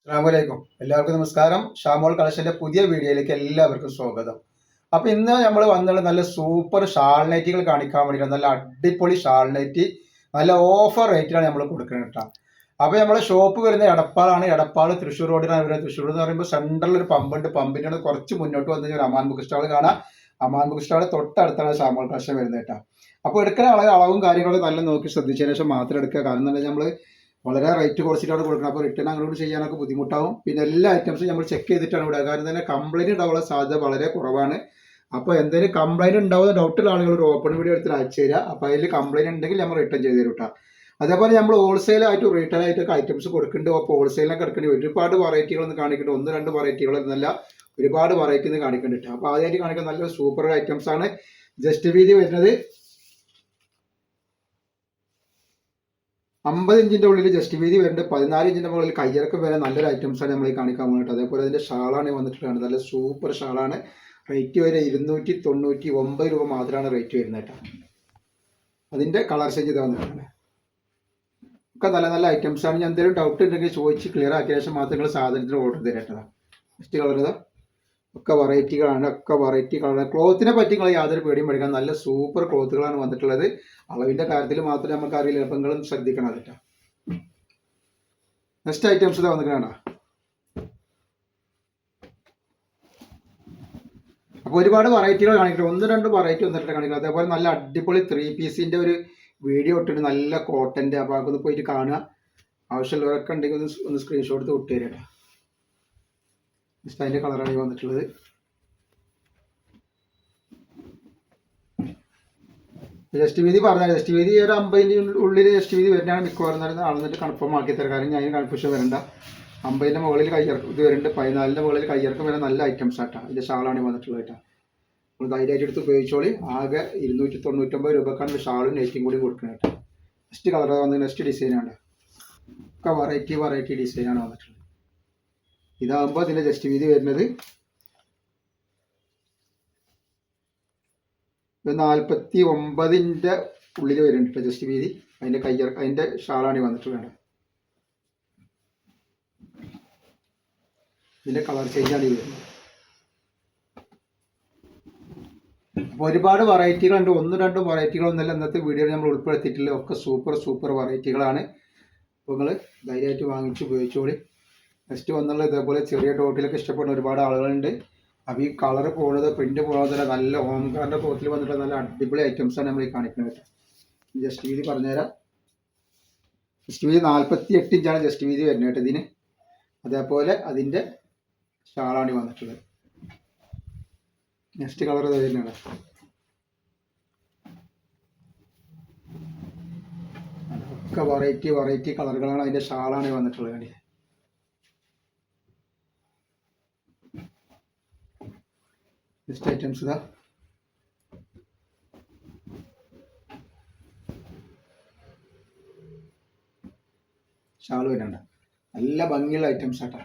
അസ്സലാമലൈക്കും. എല്ലാവർക്കും നമസ്കാരം. ഷാമോൾ കളക്ഷന്റെ പുതിയ വീഡിയോയിലേക്ക് എല്ലാവർക്കും സ്വാഗതം. അപ്പൊ ഇന്ന് നമ്മൾ വന്നുള്ള നല്ല സൂപ്പർ ഷാൾ നൈറ്റികൾ കാണിക്കാൻ വേണ്ടിയിട്ട് നല്ല അടിപൊളി ഷാൾ നൈറ്റി നല്ല ഓഫർ റേറ്റിലാണ് നമ്മൾ കൊടുക്കുന്നത് കേട്ടോ. അപ്പൊ നമ്മളെ ഷോപ്പ് വരുന്ന എടപ്പാളാണ്. എടപ്പാൾ തൃശ്ശൂർ റോഡിനാണ് വരുന്നത്. തൃശ്ശൂർ എന്ന് പറയുമ്പോൾ സെൻട്രലിൽ ഒരു പമ്പുണ്ട്. പമ്പിന്റെ കുറച്ച് മുന്നോട്ട് വന്നു കഴിഞ്ഞാൽ അമാൻ ബുക്ക് സ്റ്റാൾ കാണാം. അമാൻ ബുക്ക് സ്റ്റാൾ തൊട്ടടുത്താണ് ഷാമോൾ കളക്ഷൻ വരുന്നത് കേട്ടോ. അപ്പോൾ എടുക്കുന്ന അളവും കാര്യങ്ങളൊക്കെ നല്ല നോക്കി ശ്രദ്ധിച്ചതിന് ശേഷം മാത്രം എടുക്കുക. കാരണം എന്താ വെച്ചാൽ നമ്മൾ വളരെ റേറ്റ് കുറച്ചിട്ടാണ് കൊടുക്കുന്നത്. അപ്പോൾ റിട്ടേൺ അങ്ങോട്ട് ചെയ്യാനൊക്കെ ബുദ്ധിമുട്ടാവും. പിന്നെ എല്ലാ ഐറ്റംസും നമ്മൾ ചെക്ക് ചെയ്തിട്ടാണ് വിടുക. കാരണം തന്നെ കംപ്ലൈൻറ്റ് ഉണ്ടാവാനുള്ള സാധ്യത വളരെ കുറവാണ്. അപ്പോൾ എന്തെങ്കിലും കംപ്ലൈൻറ്റ് ഉണ്ടാവുന്ന ഡൗട്ടുള്ള ആളുകൾ ഒരു ഓപ്പൺ വീഡിയോ എടുത്തിട്ട് അയച്ചു തരിക. അപ്പോൾ അതിൽ കംപ്ലൈൻറ്റ് ഉണ്ടെങ്കിൽ നമ്മൾ റിട്ടേൺ ചെയ്ത് തരും കേട്ടോ. അതേപോലെ നമ്മൾ ഹോൾസെയിലായിട്ട് റീറ്റെയിൽ ആയിട്ടൊക്കെ ഐറ്റംസ് കൊടുക്കുന്നുണ്ട്. അപ്പോൾ ഹോൾസെയിലൊക്കെ എടുക്കേണ്ടി ഒരുപാട് വെറൈറ്റികളൊന്നും കാണിക്കുന്നുണ്ട്. ഒന്ന് രണ്ട് വെറൈറ്റികളൊന്നല്ല, ഒരുപാട് വെറൈറ്റി ഒന്ന് കാണിക്കുന്നുണ്ട്. അപ്പോൾ ആദ്യമായിട്ട് കാണിക്കുന്ന നല്ല സൂപ്പർ ഐറ്റംസ് ആണ്. ജസ്റ്റ് വീതി വരുന്നത് 50 ഇഞ്ചിൻ്റെ ഉള്ളിൽ ജസ്റ്റ് വീതി വരുന്നുണ്ട്. 14 ഇഞ്ചിൻ്റെ മുകളിൽ കയ്യിറക്കം വരെ നല്ലൊരു ഐറ്റംസാണ് നമ്മൾ കാണിക്കാൻ പോകുന്നത്. അതേപോലെ അതിൻ്റെ ഷാളാണ് വന്നിട്ടുള്ളത്. നല്ല സൂപ്പർ ഷാളാണ്. റേറ്റ് വരെ 299 രൂപ മാത്രമാണ് റേറ്റ് വരുന്നത് കേട്ടോ. അതിൻ്റെ കളർ ചേഞ്ച് ഇത് വന്നിട്ടുണ്ട്. ഒക്കെ നല്ല നല്ല ഐറ്റംസാണ്. ഞാൻ എന്തെങ്കിലും ഡൗട്ട് ഉണ്ടെങ്കിൽ ചോദിച്ച് ക്ലിയർ ആക്കിയ ശേഷം മാത്രം നിങ്ങൾ സാധനത്തിന് ഓർഡർ തരേണ്ടതാണ്. നെക്സ്റ്റ് കളർ ഇതാ, ഒക്കെ വെറൈറ്റികളാണ്. ഒക്കെ വെറൈറ്റി കളറാണ്. ക്ലോത്തിനെ പറ്റി നിങ്ങൾ യാതൊരു പേടിയും പഠിക്കാൻ നല്ല സൂപ്പർ ക്ലോത്തുകളാണ് വന്നിട്ടുള്ളത്. അളവിൻ്റെ കാര്യത്തിൽ മാത്രമേ നമുക്ക് അറിയില്ല. അപ്പം നിങ്ങളും ശ്രദ്ധിക്കണം അതിട്ടാ. നെക്സ്റ്റ് ഐറ്റംസ് ഇതാ വന്നിട്ടാണ്. അപ്പോൾ ഒരുപാട് വെറൈറ്റികൾ കാണിക്കണം. ഒന്ന് രണ്ട് വെറൈറ്റി വന്നിട്ട് കാണിക്കണം. അതേപോലെ നല്ല അടിപൊളി 3 പീസിൻ്റെ ഒരു വീഡിയോ ഇട്ടിട്ട് നല്ല കോട്ടൻ്റെ. അപ്പോൾ അതൊന്ന് പോയിട്ട് കാണുക. ആവശ്യമുള്ളവരൊക്കെ ഉണ്ടെങ്കിൽ ഒന്ന് സ്ക്രീൻഷോട്ട് എടുത്ത് വിട്ട് തരാം. നെക്സ്റ്റ് അതിൻ്റെ കളറാണ് ഈ വന്നിട്ടുള്ളത്. ജസ്റ്റ് വീതി പറഞ്ഞാൽ ജസ്റ്റ് വീതി ഒരു 50 ഉള്ളിൽ ജസ്റ്റ് വീതി വരുന്നതാണ് മിക്കവാറും അളന്നിട്ട് കൺഫേം ആക്കി തരാം. കാര്യം ഞാൻ കൺഫ്യൂഷൻ വരണ്ട. 50ൻ്റെ മുകളിൽ കയ്യിറക്കം ഇത് വരുന്നുണ്ട്. 14ൻ്റെ മുകളിൽ കയ്യിറക്കം വരെ നല്ല ഐറ്റംസ് ആട്ടാണ്. ഇതിൻ്റെ ഷാളാണ് വന്നിട്ടുള്ളത് കേട്ടോ. നമ്മൾ ധൈര്യമായിട്ട് എടുത്ത് ഉപയോഗിച്ചോളി. ആകെ 299 രൂപക്കാണ് ഷാളും നെറ്റും കൂടി കൊടുക്കുന്നത് കേട്ടോ. നെക്സ്റ്റ് കളർ വന്നത് നെക്സ്റ്റ് ഡിസൈനാണ്. ഒക്കെ വെറൈറ്റി ഡിസൈനാണ് വന്നിട്ടുള്ളത്. ഇതാകുമ്പോൾ ഇതിൻ്റെ ജസ്റ്റ് വീതി വരുന്നത് 49ൻ്റെ ഉള്ളിൽ വരുന്നുണ്ട് ജസ്റ്റ് വീതി. അതിൻ്റെ അതിൻ്റെ ഷാളാണ് വന്നിട്ടുള്ളത്. ഇതിൻ്റെ കളർ ചേഞ്ചാണ് ഈ വരുന്നത്. അപ്പോൾ ഒരുപാട് വെറൈറ്റികളുണ്ട്. ഒന്നും രണ്ടും വെറൈറ്റികളൊന്നുമല്ല ഇന്നത്തെ വീഡിയോയിൽ നമ്മൾ ഉൾപ്പെടുത്തിയിട്ടില്ല. ഒക്കെ സൂപ്പർ വെറൈറ്റികളാണ്. അപ്പോൾ നിങ്ങൾ ധൈര്യമായിട്ട് വാങ്ങിച്ച് ഉപയോഗിച്ചോളി. നെക്സ്റ്റ് വന്നുള്ള ഇതേപോലെ ചെറിയ ഡോട്ടിലൊക്കെ ഇഷ്ടപ്പെടുന്ന ഒരുപാട് ആളുകളുണ്ട്. അപ്പോൾ ഈ കളർ പോകുന്നത് പ്രിന്റ് പോകുന്നതല്ല, നല്ല ഓംകാറിൻ്റെ ക്ലോത്തിൽ വന്നിട്ടുള്ള നല്ല അടിപൊളി ഐറ്റംസാണ് നമ്മൾ ഈ കാണിക്കുന്നത്. ജസ്റ്റ് വീതി പറഞ്ഞുതരാം. ജസ്റ്റ് വീതി 48 ഇഞ്ചാണ് ജസ്റ്റ് വീതി വരുന്നത് കേട്ടോ ഇതിന്. അതേപോലെ അതിൻ്റെ ഷാളാണ് വന്നിട്ടുള്ളത്. നെക്സ്റ്റ് കളർ തന്നെയാണ്. ഒക്കെ വെറൈറ്റി കളറുകളാണ്. അതിൻ്റെ ഷാളാണ് വന്നിട്ടുള്ളത്. നെക്സ്റ്റ് ഐറ്റംസ് ഇതാ. ഷാൾ വരുന്നുണ്ട്. നല്ല ഭംഗിയുള്ള ഐറ്റംസ് ആട്ടോ.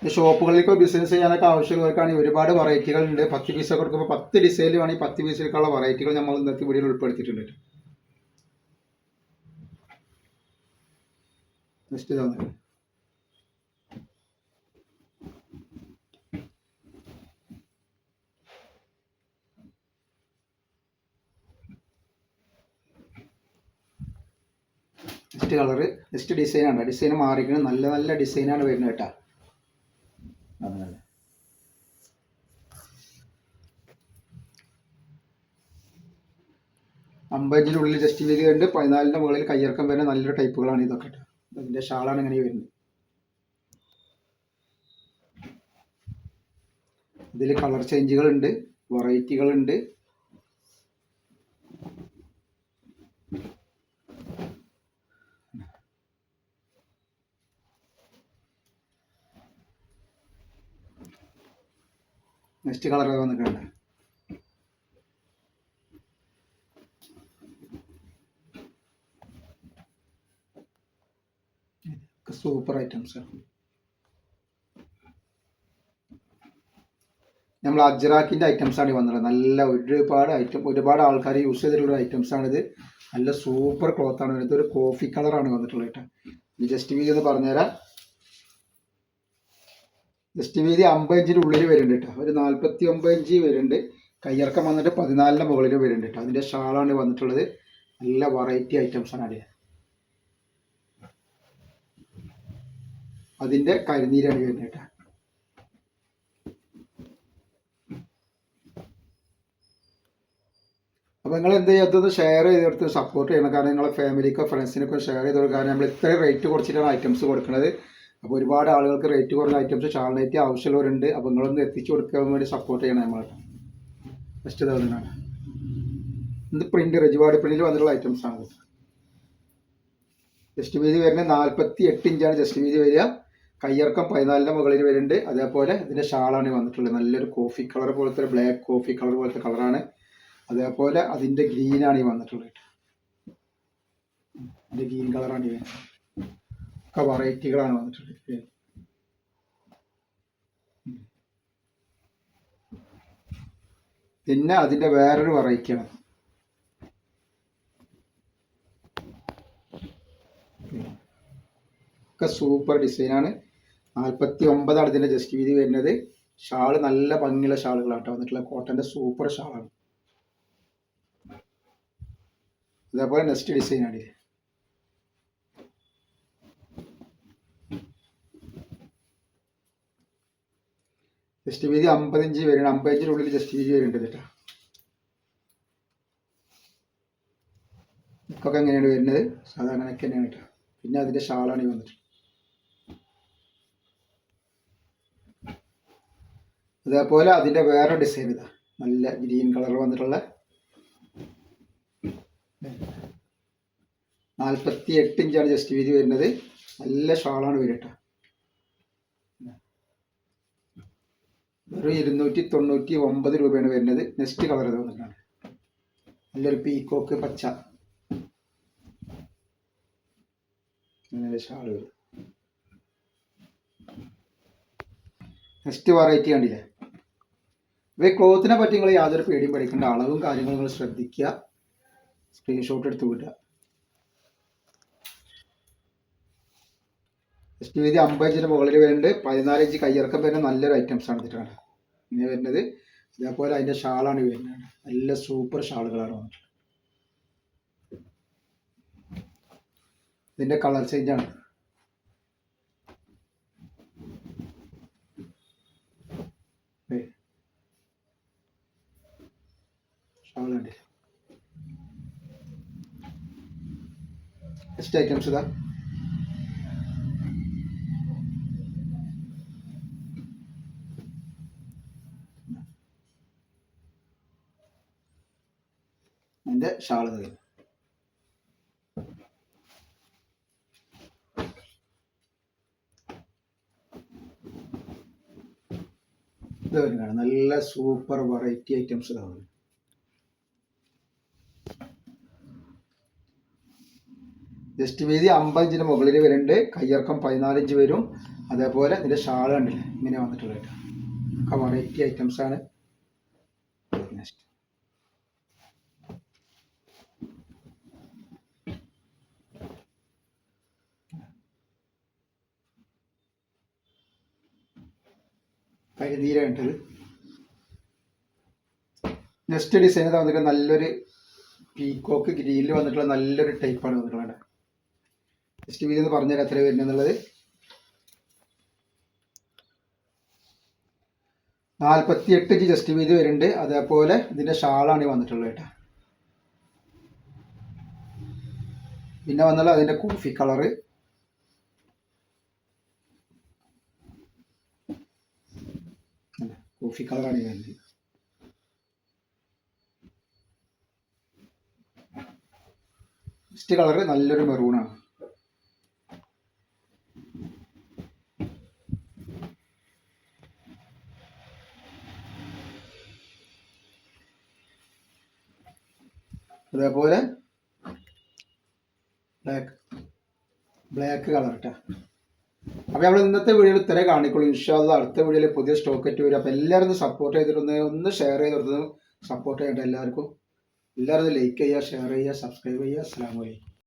ഷോപ്പുകളിലേക്ക് ബിസിനസ് ചെയ്യാനൊക്കെ ആവശ്യമുള്ളവർക്കാണെങ്കിൽ ഒരുപാട് വെറൈറ്റികളുണ്ട്. 10 പീസൊക്കെ കൊടുക്കുമ്പോൾ 10 ഡിസൈനിൽ വേണമെങ്കിൽ 10 പീസിലേക്കുള്ള വെറൈറ്റികൾ നമ്മൾ ഇന്നത്തെ വീഡിയോയിൽ ഉൾപ്പെടുത്തിയിട്ടുണ്ട്. നെക്സ്റ്റ് ഇതാണ്. നെക്സ്റ്റ് കളറ് നെക്സ്റ്റ് ഡിസൈനാണ്. ഡിസൈൻ മാറിക്കുന്നത് നല്ല ഡിസൈനാണ് വരുന്നത് കേട്ടോ. അതെ 50 ഇഞ്ചിൻ്റെ ഉള്ളിൽ ജസ്റ്റ് വീതി ഉണ്ട്. 14ൻ്റെ മുകളിൽ കയ്യിറക്കം വരുന്ന നല്ലൊരു ടൈപ്പുകളാണ് ഇതൊക്കെ കേട്ടോ. അതിൻ്റെ ഷാളാണ് ഇങ്ങനെ വരുന്നത്. ഇതിൽ കളർ ചേഞ്ചുകളുണ്ട്, വെറൈറ്റികളുണ്ട്. നെക്സ്റ്റ് കളർ വന്നിട്ടുണ്ട്. Super items. നമ്മൾ അജ്രാക്കിൻ്റെ ഐറ്റംസാണ് വന്നത്. നല്ല ഒരുപാട് ആൾക്കാർ യൂസ് ചെയ്തിട്ടുള്ള ഐറ്റംസാണിത്. നല്ല സൂപ്പർ ക്ലോത്താണ് വരുന്നത്. ഒരു കോഫി കളറാണ് വന്നിട്ടുള്ളത് കേട്ടോ. ഇനി ജസ്റ്റ് വീതി ഒന്ന് പറഞ്ഞുതരാം. ജസ്റ്റ് വീതി 50 ഇഞ്ചിൻ്റെ ഉള്ളിൽ വരുന്നുണ്ട് കേട്ടോ. ഒരു 49 ഇഞ്ച് വരുന്നുണ്ട്. കയ്യിറക്കം വന്നിട്ട് 14 മുകളിൽ വരുന്നുണ്ട് കേട്ടോ. അതിൻ്റെ ഷാളാണ് വന്നിട്ടുള്ളത്. നല്ല വെറൈറ്റി ഐറ്റംസാണ് അറിയാം. അതിൻ്റെ കരിനീരാണ് വരുന്നത് കേട്ടോ. അപ്പോൾ നിങ്ങൾ എന്ത് ചെയ്യാത്തത് ഷെയർ ചെയ്തെടുത്ത് സപ്പോർട്ട് ചെയ്യണം. കാരണം നിങ്ങളെ ഫാമിലിക്കോ ഫ്രണ്ട്സിനൊക്കെ ഷെയർ ചെയ്ത് കൊടുക്കുക. കാരണം നമ്മൾ ഇത്രയും റേറ്റ് കുറച്ചിട്ടാണ് ഐറ്റംസ് കൊടുക്കുന്നത്. അപ്പോൾ ഒരുപാട് ആളുകൾക്ക് റേറ്റ് കുറഞ്ഞ ഐറ്റംസ് ഷാൾ നൈറ്റി ആവശ്യമുള്ളവരുണ്ട്. അപ്പോൾ നിങ്ങളൊന്ന് എത്തിച്ചു കൊടുക്കാൻ വേണ്ടി സപ്പോർട്ട് ചെയ്യണം. നമ്മൾ ഫസ്റ്റ് തവണയാണ് ഇത് പ്രിൻ്റ് റിജിവാഡ് പ്രിൻറ്റിൽ വന്നിട്ടുള്ള ഐറ്റംസാണ്. ജസ്റ്റ് വീതി വരുന്നത് 48 ഇഞ്ചാണ് ജസ്റ്റ് വീതി വരിക. കയ്യിറക്കം 14 മുകളിൽ വരുന്നുണ്ട്. അതേപോലെ ഇതിൻ്റെ ഷാളാണ് വന്നിട്ടുള്ളത്. നല്ലൊരു കോഫി കളർ പോലത്തെ ബ്ലാക്ക് കോഫി കളർ പോലത്തെ കളറാണ്. അതേപോലെ അതിൻ്റെ ഗ്രീനാണ് ഈ വന്നിട്ടുള്ളത്. അതിൻ്റെ ഗ്രീൻ കളറാണ് ഈ വരുന്നത്. ഒക്കെ വെറൈറ്റികളാണ് വന്നിട്ടുള്ളത്. പിന്നെ അതിൻ്റെ വേറൊരു വെറൈറ്റിയാണ്. ഒക്കെ സൂപ്പർ ഡിസൈനാണ്. 49 ഇതിൻ്റെ ജസ്റ്റ് വീതി വരുന്നത്. ഷാള് നല്ല ഭംഗിയുള്ള ഷാളുകളാട്ടോ വന്നിട്ടുള്ള. കോട്ടൻ്റെ സൂപ്പർ ഷാളാണ്. അതേപോലെ നെക്സ്റ്റ് ഡിസൈനാണ് ഇത്. ജസ്റ്റ് വീതി 50 ഇഞ്ച് വരുന്നുണ്ട്. 50 ഇഞ്ചിൻ്റെ ഉള്ളിൽ ജസ്റ്റ് വീതി വരുന്നുണ്ട് കേട്ടോ. ഇതൊക്കെ എങ്ങനെയാണ് വരുന്നത്? സാധാരണ തന്നെയാണ് കേട്ടോ. പിന്നെ അതിൻ്റെ ഷാളാണ് വന്നിട്ട്. അതേപോലെ അതിൻ്റെ വേറെ ഡിസൈൻ ഇതാ. നല്ല ഗ്രീൻ കളർ വന്നിട്ടുള്ള 48 ഇഞ്ചാണ് ജസ്റ്റ് വീതി വരുന്നത്. നല്ല ഷാളാണ് വരിക കേട്ടോ. ഒരു 299 രൂപയാണ് വരുന്നത്. നെക്സ്റ്റ് കളർ ഇത് വന്നിട്ടാണ്. നല്ലൊരു പീക്കോക്ക് പച്ച ഷാൾ വരും. നെക്സ്റ്റ് വെറൈറ്റി കണ്ടില്ലേ. ഇവ ക്ലോത്തിനെ പറ്റി നിങ്ങൾ യാതൊരു പേടിയും പഠിക്കേണ്ട. അളവും കാര്യങ്ങളും നിങ്ങൾ ശ്രദ്ധിക്കുക. സ്ക്രീൻഷോട്ട് എടുത്ത് വിടുക. ജസ്റ്റ് വീതി 50 ഇഞ്ചിന് മുകളിൽ വരുന്നുണ്ട്. 14 ഇഞ്ച് കയ്യിറക്കം വരുന്ന നല്ലൊരു ഐറ്റംസാണ് ഇതിട്ടാണ് ഇങ്ങനെ വരുന്നത്. അതേപോലെ അതിൻ്റെ ഷാളാണ് വരുന്നത്. നല്ല സൂപ്പർ ഷാളുകളാണ് വന്നിട്ടുള്ളത്. ഇതിൻ്റെ കളർ ചേഞ്ചാണ്. ഷാളുണ്ട്. നെക്സ്റ്റ് ഐറ്റംസ് ഇതാ. അതിൻ്റെ ഷാൾ തരും. ഇത് വരുന്നതാണ് നല്ല സൂപ്പർ വെറൈറ്റി ഐറ്റംസ് ഇതാണ്. ജസ്റ്റ് വീതി 50 ഇഞ്ചിന് മുകളിൽ വരുന്നുണ്ട്. കയ്യിറക്കം 14 ഇഞ്ച് വരും. അതേപോലെ ഇതിൻ്റെ ഷാൾ കണ്ടില്ലേ ഇങ്ങനെ വന്നിട്ടുള്ളത്. ഒക്കെ വെറൈറ്റി ഐറ്റംസാണ്. കരിനീര വേണ്ടത്. നെക്സ്റ്റ് ഡിസൈൻ വന്നിട്ട് നല്ലൊരു പീക്കോക്ക് ഗ്രീനിൽ വന്നിട്ടുള്ള നല്ലൊരു ടൈപ്പാണ് വന്നിട്ടുള്ളത്. ജസ്റ്റ് വീതി ഒന്ന് പറഞ്ഞുതരാം എത്ര വരുന്നുള്ളത്. 48 ഇഞ്ച് ജസ്റ്റ് വീതി വരുന്നുണ്ട്. അതേപോലെ ഇതിൻ്റെ ഷാളാണ് വന്നിട്ടുള്ളത് കേട്ടോ. പിന്നെ വന്നുള്ള അതിൻ്റെ കോഫി കളറ്. കോഫി കളറാണ് വരുന്നത്. നെക്സ്റ്റ് കളറ് നല്ലൊരു മെറൂണാണ്. അതേപോലെ ബ്ലാക്ക് കളർ കേട്ടോ. അപ്പോൾ നമ്മൾ ഇന്നത്തെ വീഡിയോയിൽ ഇത്രേ കാണിക്കുള്ളൂ. ഇൻഷാ അല്ലാഹ് അടുത്ത വീഡിയോയിൽ പുതിയ സ്റ്റോക്ക് ആയിട്ട് വരും. അപ്പോൾ എല്ലാവരും ഒന്ന് സപ്പോർട്ട് ചെയ്തിട്ടൊന്ന് ഷെയർ ചെയ്തിട്ടൊന്ന് സപ്പോർട്ട് ചെയ്യട്ടെ. എല്ലാവർക്കും എല്ലാവരും ലൈക്ക് ചെയ്യുക, ഷെയർ ചെയ്യുക, സബ്സ്ക്രൈബ് ചെയ്യുക. അസ്സലാമു അലൈക്കും.